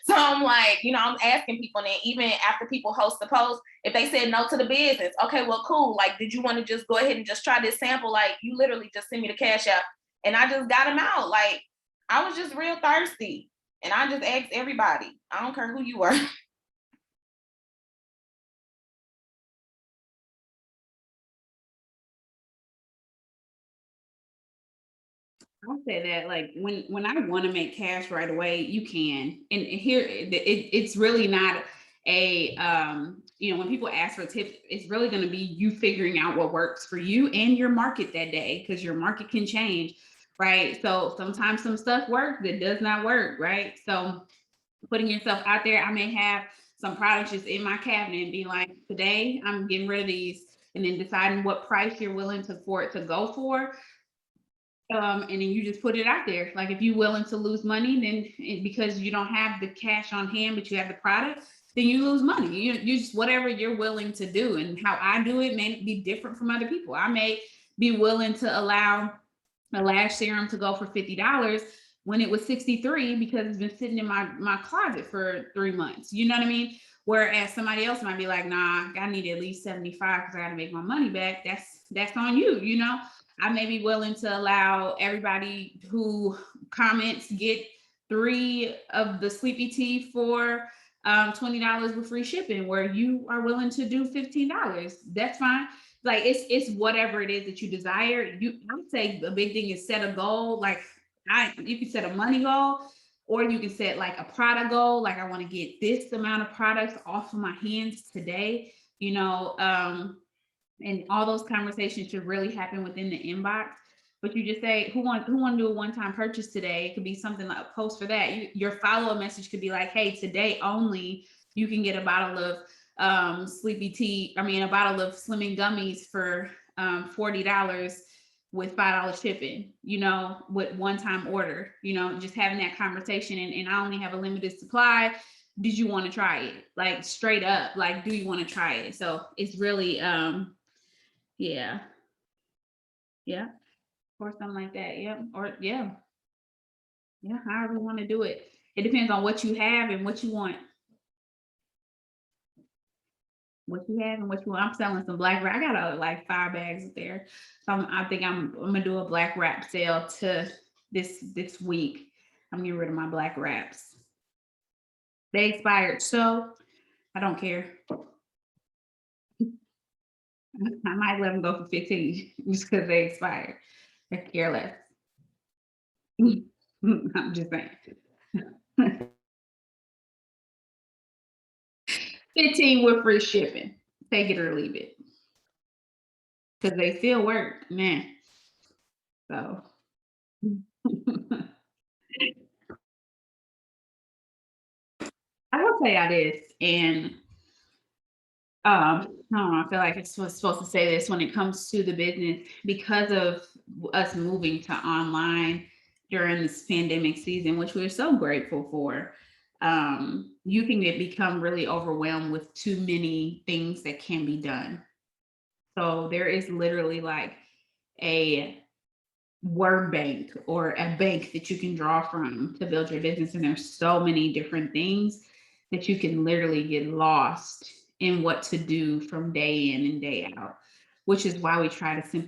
So I'm like, you know, I'm asking people, and then even after people host the post, if they said no to the business, okay, well, cool. Like, did you want to just go ahead and just try this sample? Like, you literally just send me the cash app, and I just got them out. Like, I was just real thirsty, and I just asked everybody. I don't care who you were. I'll say that like when I want to make cash right away, you can. And here it's really not a you know, when people ask for tips, it's really going to be you figuring out what works for you and your market that day, because your market can change, right? So sometimes some stuff works that does not work, right? So putting yourself out there, I may have some products just in my cabinet and be like, today I'm getting rid of these, and then deciding what price you're willing for it to go for. And then you just put it out there. Like if you're willing to lose money, then because you don't have the cash on hand, but you have the product, then you lose money. You just whatever you're willing to do. And how I do it may be different from other people. I may be willing to allow a lash serum to go for $50 when it was $63 because it's been sitting in my closet for 3 months. You know what I mean? Whereas somebody else might be like, nah, I need at least 75 because I got to make my money back. That's on you, you know? I may be willing to allow everybody who comments get 3 of the Sleepy Tea for $20 with free shipping, where you are willing to do $15. That's fine. Like it's whatever it is that you desire. I would say the big thing is set a goal. Like you can set a money goal, or you can set like a product goal. Like I want to get this amount of products off of my hands today, you know, and all those conversations should really happen within the inbox. But you just say, who want to do a one-time purchase today? It could be something like a post for that. Your follow-up message could be like, hey, today only, you can get a bottle of Sleepy Tea. I mean, a bottle of Slimming Gummies for $40 with $5 shipping, you know, with one-time order, you know, just having that conversation. And I only have a limited supply. Did you want to try it? Like straight up, like, do you want to try it? So it's really, yeah, or something like that. Yeah, or yeah, however you want to do it. It depends on what you have and what you want. What you have and what you want. I'm selling some black wrap. I got like 5 bags there. So I think I'm gonna do a black wrap sale to this week. I'm getting rid of my black wraps. They expired, so I don't care. I might let them go for 15 just because they expired. I care less. I'm just saying. 15 with free shipping. Take it or leave it. Because they still work, man. So I will tell y'all this, and I don't know, I feel like it's supposed to say this when it comes to the business, because of us moving to online during this pandemic season, which we're so grateful for. you can become really overwhelmed with too many things that can be done. So there is literally like a word bank or a bank that you can draw from to build your business. And there's so many different things that you can literally get lost in what to do from day in and day out, which is why we try to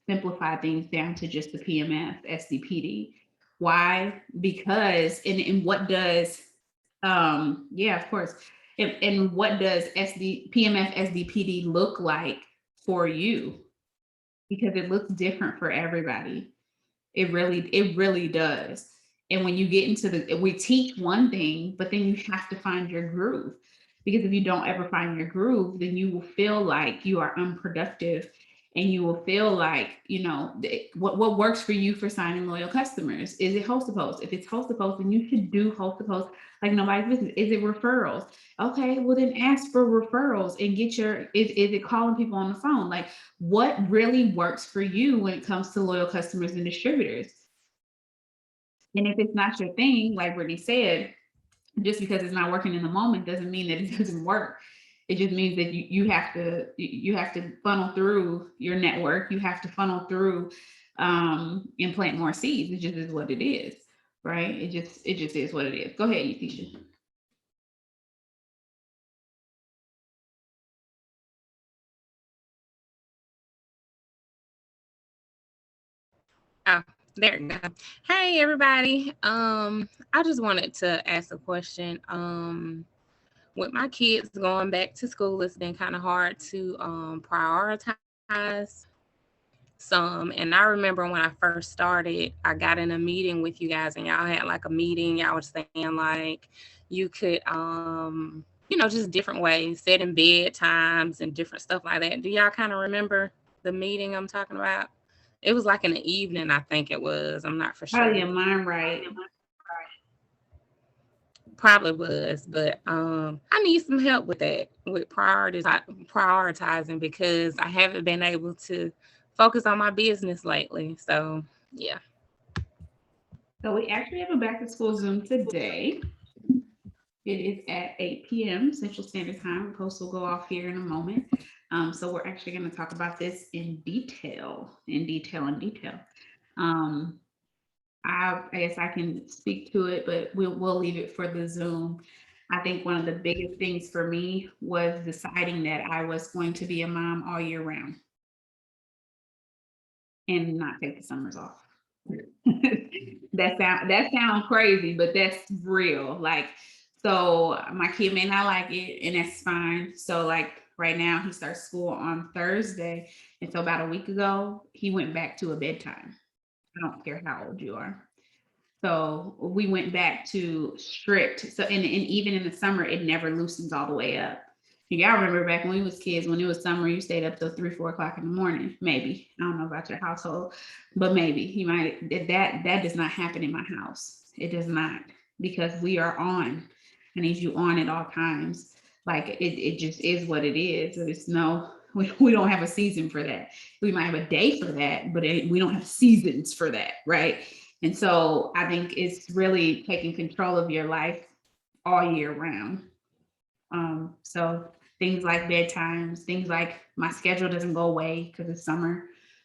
simplify things down to just the PMF, SDPD. Why? Because, and what does, yeah, of course. And what does PMF, SDPD look like for you? Because it looks different for everybody. It really does. And when you get into we teach one thing, but then you have to find your groove. Because if you don't ever find your groove, then you will feel like you are unproductive, and you will feel like, what works for you for signing loyal customers? Is it host to post? If it's host to post, then you should do host to post like nobody's business. Is it referrals? Okay, well then ask for referrals and get is it calling people on the phone? Like, what really works for you when it comes to loyal customers and distributors? And if it's not your thing, like Brittany said, just because it's not working in the moment doesn't mean that it doesn't work. It just means that you have to funnel through your network. You have to funnel through and plant more seeds. It just is what it is, right? It just is what it is. Go ahead, Yatisha. Oh, there you go. Hey everybody. I just wanted to ask a question. With my kids going back to school, it's been kind of hard to prioritize some. And I remember when I first started, I got in a meeting with you guys, and y'all had like a meeting. Y'all was saying like you could just different ways, setting bed times and different stuff like that. Do y'all kind of remember the meeting I'm talking about? It was like in the evening, I think it was. I'm not for sure. Probably in mine, right? Probably was, but I need some help with that, with prioritizing, because I haven't been able to focus on my business lately. So yeah. So we actually have a back to school Zoom today. It is at 8 p.m. Central Standard Time. Post will go off here in a moment. So we're actually going to talk about this in detail. I guess I can speak to it, but we'll leave it for the Zoom. I think one of the biggest things for me was deciding that I was going to be a mom all year round and not take the summers off. That sounds crazy, but that's real. Like, so my kid may not like it, and that's fine. So like right now he starts school on Thursday. And so about a week ago, he went back to a bedtime. I don't care how old you are. So we went back to strict. So and even in the summer, it never loosens all the way up. Y'all remember back when we was kids, when it was summer, you stayed up till 3-4 o'clock in the morning, maybe. I don't know about your household, but maybe you might. That does not happen in my house. It does not, because we are on. I need you on at all times. Like it just is what it is. It's we don't have a season for that. We might have a day for that, but we don't have seasons for that, right? And so I think it's really taking control of your life all year round. So things like bedtimes, things like my schedule doesn't go away because it's summer.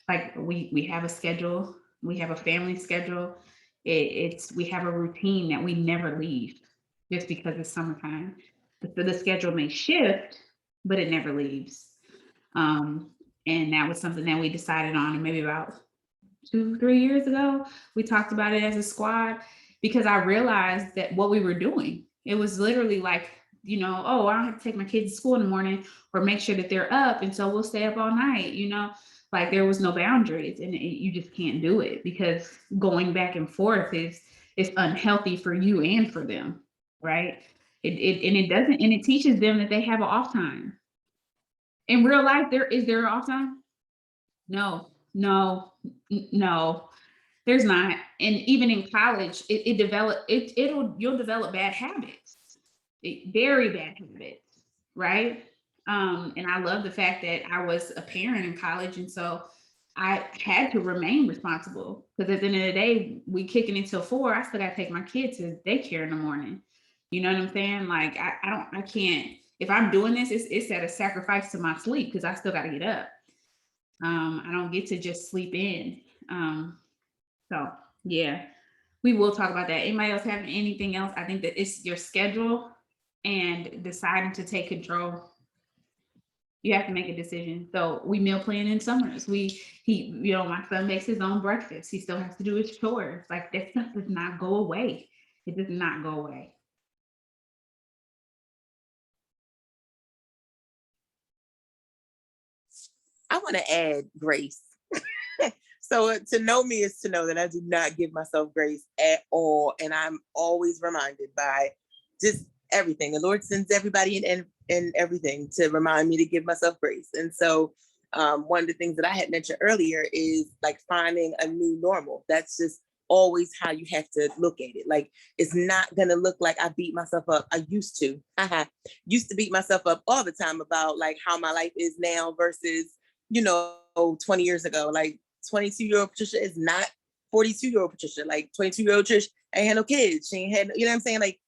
Like we have a schedule, we have a family schedule. We have a routine that we never leave just because it's summertime. The schedule may shift, but it never leaves. And that was something that we decided on, and maybe about 2-3 years ago, we talked about it as a squad, because I realized that what we were doing, it was literally like, oh, I don't have to take my kids to school in the morning or make sure that they're up. And so we'll stay up all night, like there was no boundaries, and you just can't do it, because going back and forth is unhealthy for you and for them. Right. It teaches them that they have an off time. In real life, is there an off time? No, there's not. And even in college, you'll develop bad habits, very bad habits, right? And I love the fact that I was a parent in college, and so I had to remain responsible, because at the end of the day, we kicking until 4. I still got to take my kids to daycare in the morning. You know what I'm saying? Like I can't, if I'm doing this, it's at a sacrifice to my sleep because I still got to get up. I don't get to just sleep in. So yeah, we will talk about that. Anybody else have anything else? I think that it's your schedule and deciding to take control. You have to make a decision. So we meal plan in summers. My son makes his own breakfast. He still has to do his chores. Like that stuff does not go away. It does not go away. I want to add grace. So to know me is to know that I do not give myself grace at all. And I'm always reminded by just everything. The Lord sends everybody and everything to remind me to give myself grace. And so one of the things that I had mentioned earlier is like finding a new normal. That's just always how you have to look at it. Like it's not gonna look like I beat myself up. I used to beat myself up all the time about like how my life is now versus 20 years ago. Like 22-year-old Patricia is not 42-year-old Patricia. Like 22-year-old Trish ain't had no kids. She ain't had, you know what I'm saying? Like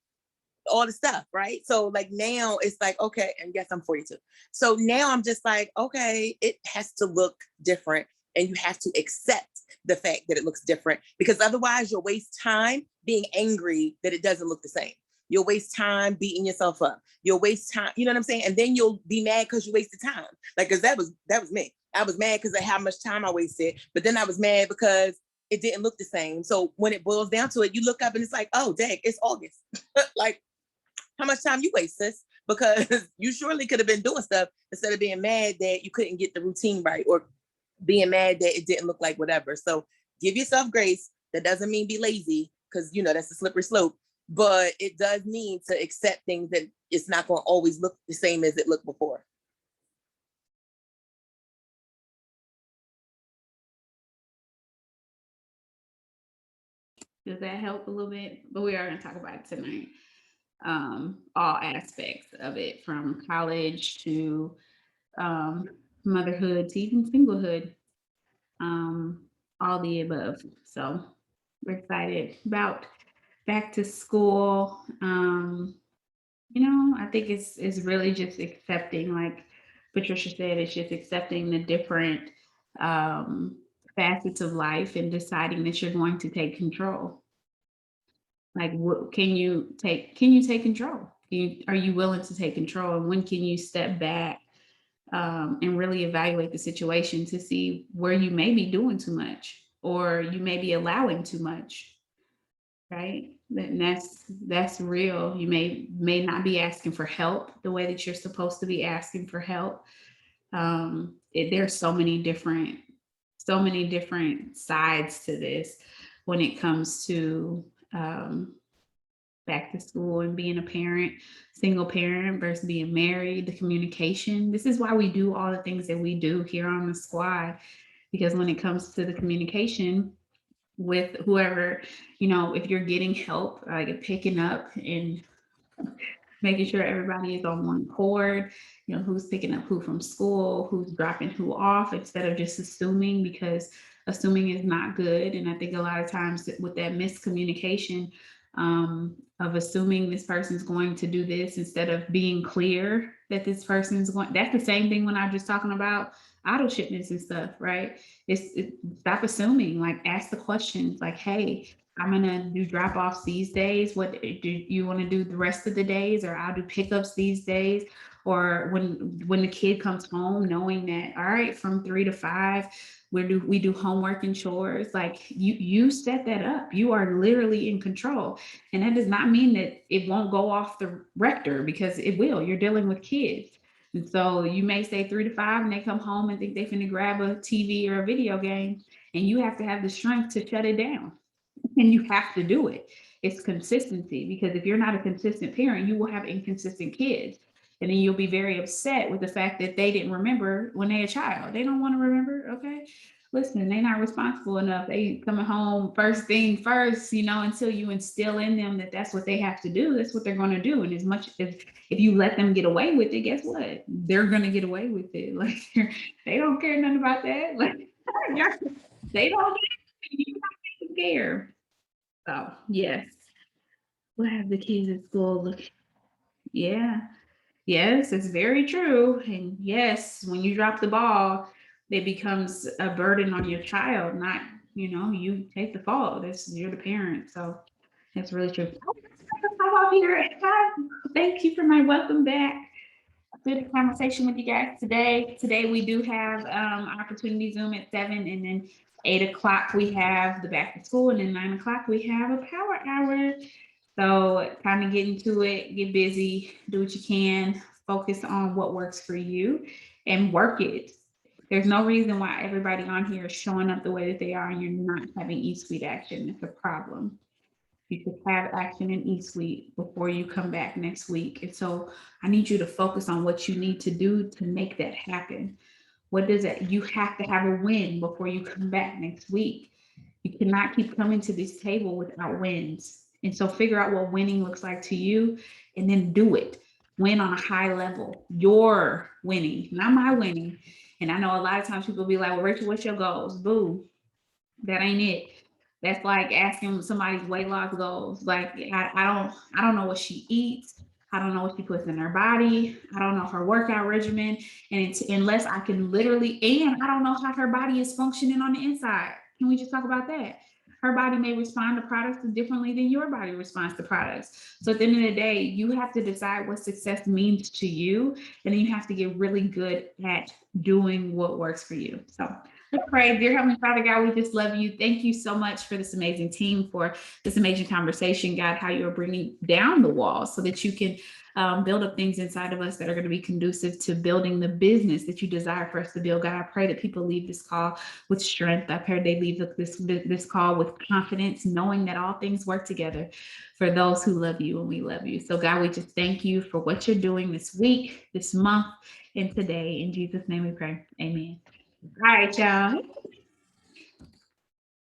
all the stuff, right? So like now it's like, okay, and yes, I'm 42. So now I'm just like, okay, it has to look different. And you have to accept the fact that it looks different because otherwise you'll waste time being angry that it doesn't look the same. You'll waste time beating yourself up. You'll waste time, you know what I'm saying? And then you'll be mad because you wasted time. Like, cause that was me. I was mad because of how much time I wasted, but then I was mad because it didn't look the same. So when it boils down to it, you look up and it's like, oh, dang, it's August. Like, how much time you waste, sis? Because you surely could have been doing stuff instead of being mad that you couldn't get the routine right or being mad that it didn't look like whatever. So give yourself grace. That doesn't mean be lazy because, that's a slippery slope. But it does mean to accept things that it's not going to always look the same as it looked before. Does that help a little bit? But we are going to talk about it tonight. All aspects of it, from college to motherhood to even singlehood, all the above. So we're excited about back to school. I think it's really just accepting, like Patricia said, it's just accepting the different facets of life and deciding that you're going to take control. Like, what can you take control? Are you willing to take control? And when can you step back and really evaluate the situation to see where you may be doing too much or you may be allowing too much, right? And that's real. You may not be asking for help the way that you're supposed to be asking for help. There's so many different sides to this when it comes to back to school and being a parent, single parent versus being married, the communication. This is why we do all the things that we do here on the squad, because when it comes to the communication with whoever, if you're getting help, like picking up and making sure everybody is on one accord, who's picking up who from school, who's dropping who off, instead of just assuming, because assuming is not good. And I think a lot of times with that miscommunication of assuming this person's going to do this instead of being clear that this person's going, that's the same thing when I'm just talking about auto shipments and stuff, right? Stop assuming, like ask the questions like, hey, I'm gonna do drop-offs these days. What do you want to do the rest of the days? Or I'll do pickups these days. Or when the kid comes home, knowing that, all right, from 3 to 5, we do homework and chores. Like you set that up. You are literally in control. And that does not mean that it won't go off the rector, because it will. You're dealing with kids. And so you may say 3 to 5 and they come home and think they finna grab a TV or a video game, and you have to have the strength to shut it down. And you have to do it. It's consistency, because if you're not a consistent parent, you will have inconsistent kids. And then you'll be very upset with the fact that they didn't remember when they're a child. They don't want to remember. Okay. Listen, they're not responsible enough. They coming home first thing first, until you instill in them that that's what they have to do. That's what they're going to do. And as much as if you let them get away with it, guess what? They're going to get away with it. Like they don't care nothing about that. Like they don't care. You don't care. So yes, we'll have the kids at school look. Yeah. Yes, it's very true. And yes, when you drop the ball, it becomes a burden on your child, not, you take the fault. You're the parent. So that's really true. I'm out here. Hi. Thank you for my welcome back. Good conversation with you guys today. Today we do have opportunity Zoom at 7, and then 8 o'clock we have the back to school, and then 9 o'clock we have a power hour. So kind of get into it, get busy, do what you can, focus on what works for you and work it. There's no reason why everybody on here is showing up the way that they are and you're not having eSuite action. It's a problem. You should have action in eSuite before you come back next week. And so I need you to focus on what you need to do to make that happen. What does it? You have to have a win before you come back next week. You cannot keep coming to this table without wins. And so figure out what winning looks like to you and then do it. Win on a high level. Your winning, not my winning. And I know a lot of times people be like, well, Rachel, what's your goals? Boo, that ain't it. That's like asking somebody's weight loss goals. Like, I don't know what she eats. I don't know what she puts in her body. I don't know her workout regimen. And it's, unless I can literally, and I don't know how her body is functioning on the inside. Can we just talk about that? Her body may respond to products differently than your body responds to products. So at the end of the day, you have to decide what success means to you. And then you have to get really good at doing what works for you. So let's pray. Dear Heavenly Father, God, we just love you. Thank you so much for this amazing team, for this amazing conversation, God, how you are bringing down the walls so that you can build up things inside of us that are going to be conducive to building the business that you desire for us to build. God, I pray that people leave this call with strength. I pray they leave this call with confidence, knowing that all things work together for those who love you and we love you. So God, we just thank you for what you're doing this week, this month, and today. In Jesus' name we pray. Amen. All right, y'all.